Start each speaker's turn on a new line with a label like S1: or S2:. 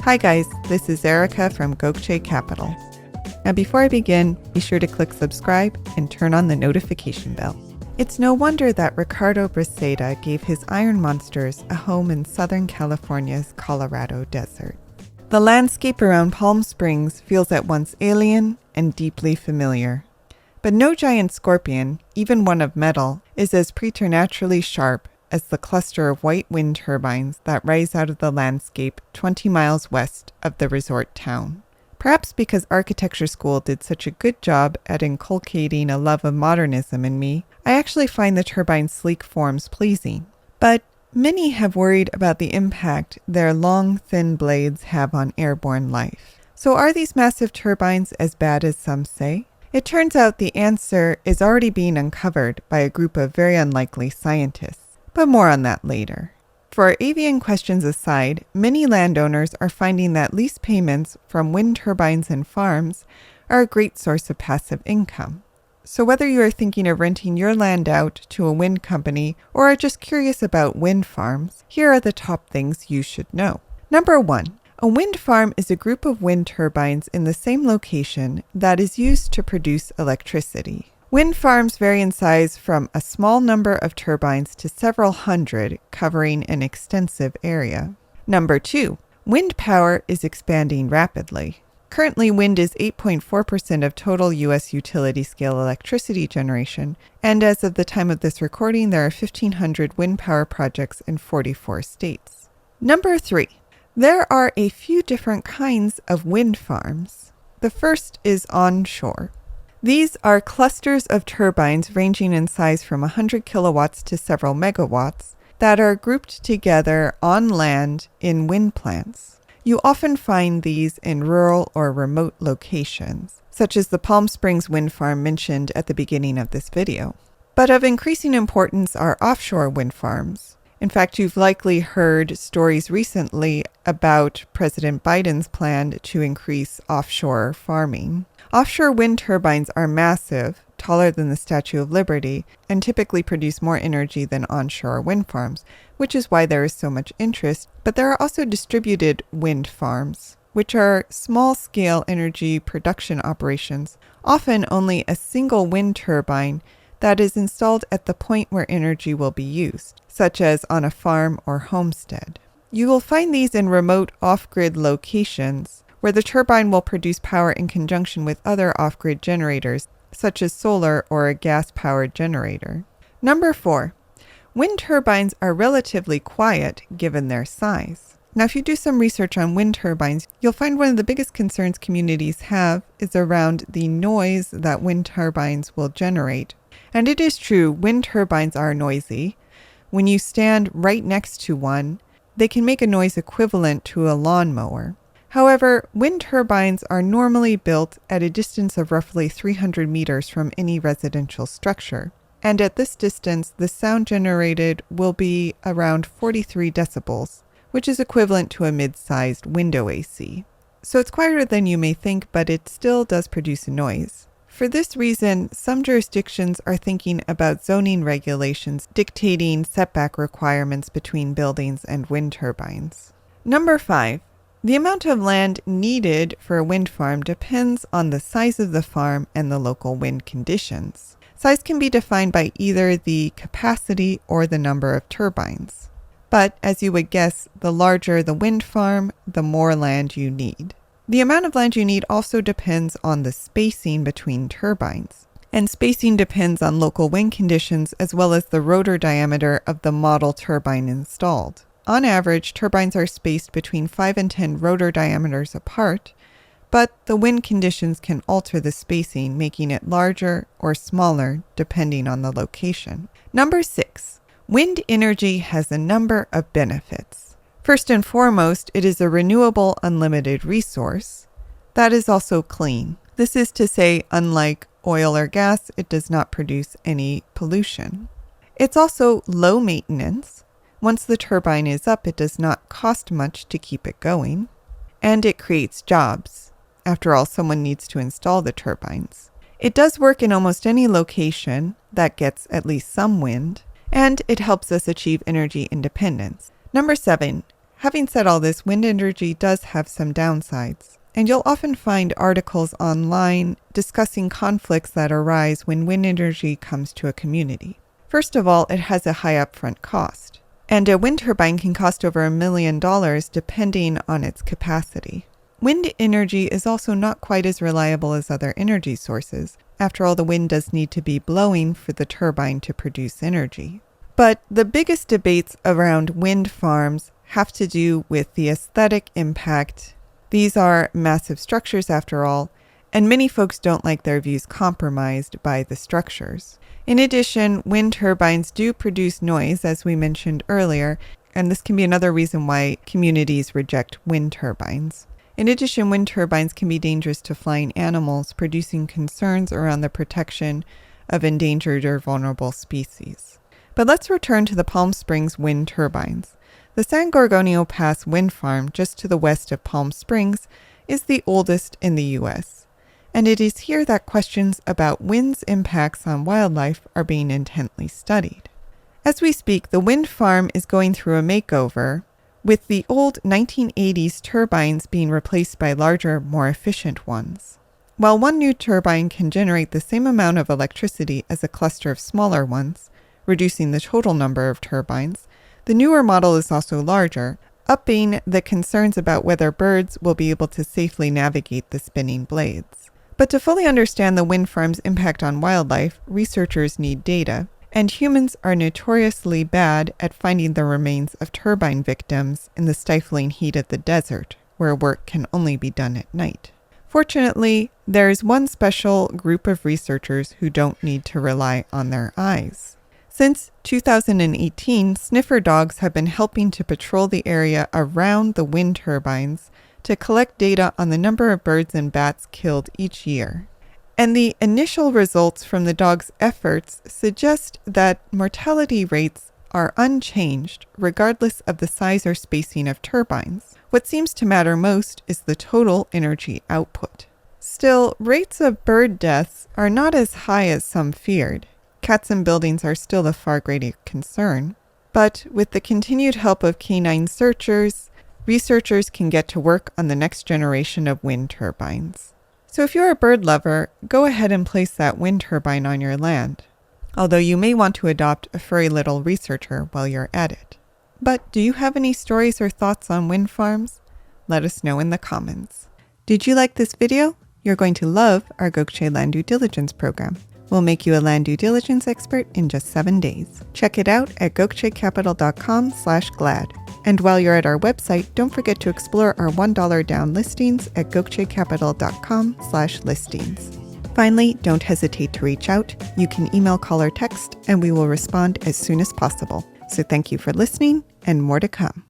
S1: Hi guys, this is Erica from Gokce Capital. Now before I begin, be sure to click subscribe and turn on the notification bell. It's no wonder that Ricardo Braceda gave his iron monsters a home in Southern California's Colorado desert. The landscape around Palm Springs feels at once alien and deeply familiar. But no giant scorpion, even one of metal, is as preternaturally sharp as the cluster of white wind turbines that rise out of the landscape 20 miles west of the resort town. Perhaps because architecture school did such a good job at inculcating a love of modernism in me, I actually find the turbine's sleek forms pleasing. But many have worried about the impact their long, thin blades have on airborne life. So are these massive turbines as bad as some say? It turns out the answer is already being uncovered by a group of very unlikely scientists. But more on that later. For avian questions aside, many landowners are finding that lease payments from wind turbines and farms are a great source of passive income. So whether you are thinking of renting your land out to a wind company or are just curious about wind farms, here are the top things you should know. Number 1. A wind farm is a group of wind turbines in the same location that is used to produce electricity. Wind farms vary in size from a small number of turbines to several hundred, covering an extensive area. Number 2. Wind power is expanding rapidly. Currently, wind is 8.4% of total U.S. utility-scale electricity generation, and as of the time of this recording, there are 1,500 wind power projects in 44 states. Number 3. There are a few different kinds of wind farms. The first is onshore. These are clusters of turbines ranging in size from 100 kilowatts to several megawatts that are grouped together on land in wind plants. You often find these in rural or remote locations, such as the Palm Springs wind farm mentioned at the beginning of this video. But of increasing importance are offshore wind farms. In fact, you've likely heard stories recently about President Biden's plan to increase offshore farming. Offshore wind turbines are massive, taller than the Statue of Liberty, and typically produce more energy than onshore wind farms, which is why there is so much interest. But there are also distributed wind farms, which are small-scale energy production operations, often only a single wind turbine that is installed at the point where energy will be used, such as on a farm or homestead. You will find these in remote off-grid locations, where the turbine will produce power in conjunction with other off-grid generators, such as solar or a gas-powered generator. Number 4. Wind turbines are relatively quiet given their size. Now, if you do some research on wind turbines, you'll find one of the biggest concerns communities have is around the noise that wind turbines will generate. And it is true, wind turbines are noisy. When you stand right next to one, they can make a noise equivalent to a lawnmower. However, wind turbines are normally built at a distance of roughly 300 meters from any residential structure. And at this distance, the sound generated will be around 43 decibels, which is equivalent to a mid-sized window AC. So it's quieter than you may think, but it still does produce a noise. For this reason, some jurisdictions are thinking about zoning regulations dictating setback requirements between buildings and wind turbines. Number 5. The amount of land needed for a wind farm depends on the size of the farm and the local wind conditions. Size can be defined by either the capacity or the number of turbines. But, as you would guess, the larger the wind farm, the more land you need. The amount of land you need also depends on the spacing between turbines. And spacing depends on local wind conditions as well as the rotor diameter of the model turbine installed. On average, turbines are spaced between 5 and 10 rotor diameters apart, but the wind conditions can alter the spacing, making it larger or smaller depending on the location. Number 6. Wind energy has a number of benefits. First and foremost, it is a renewable, unlimited resource that is also clean. This is to say, unlike oil or gas, it does not produce any pollution. It's also low maintenance. Once the turbine is up, it does not cost much to keep it going. And it creates jobs. After all, someone needs to install the turbines. It does work in almost any location that gets at least some wind, and it helps us achieve energy independence. Number 7. Having said all this, wind energy does have some downsides, and you'll often find articles online discussing conflicts that arise when wind energy comes to a community. First of all, it has a high upfront cost, and a wind turbine can cost over $1 million depending on its capacity. Wind energy is also not quite as reliable as other energy sources. After all, the wind does need to be blowing for the turbine to produce energy. But the biggest debates around wind farms have to do with the aesthetic impact. These are massive structures after all, and many folks don't like their views compromised by the structures. In addition, wind turbines do produce noise, as we mentioned earlier, and this can be another reason why communities reject wind turbines. In addition, wind turbines can be dangerous to flying animals, producing concerns around the protection of endangered or vulnerable species. But let's return to the Palm Springs wind turbines. The San Gorgonio Pass wind farm, just to the west of Palm Springs, is the oldest in the U.S., and it is here that questions about wind's impacts on wildlife are being intently studied. As we speak, the wind farm is going through a makeover, with the old 1980s turbines being replaced by larger, more efficient ones. While one new turbine can generate the same amount of electricity as a cluster of smaller ones, reducing the total number of turbines, the newer model is also larger, upping the concerns about whether birds will be able to safely navigate the spinning blades. But to fully understand the wind farm's impact on wildlife, researchers need data, and humans are notoriously bad at finding the remains of turbine victims in the stifling heat of the desert, where work can only be done at night. Fortunately, there is one special group of researchers who don't need to rely on their eyes. Since 2018, sniffer dogs have been helping to patrol the area around the wind turbines to collect data on the number of birds and bats killed each year. And the initial results from the dogs' efforts suggest that mortality rates are unchanged regardless of the size or spacing of turbines. What seems to matter most is the total energy output. Still, rates of bird deaths are not as high as some feared. Cats in buildings are still a far greater concern, but with the continued help of canine searchers, researchers can get to work on the next generation of wind turbines. So if you're a bird lover, go ahead and place that wind turbine on your land, although you may want to adopt a furry little researcher while you're at it. But do you have any stories or thoughts on wind farms? Let us know in the comments. Did you like this video? You're going to love our Gokce Land Due Diligence program. We'll make you a land due diligence expert in just 7 days. Check it out at gokcecapital.com/glad. And while you're at our website, don't forget to explore our $1 down listings at gokcecapital.com/listings. Finally, don't hesitate to reach out. You can email, call, or text, and we will respond as soon as possible. So thank you for listening, and more to come.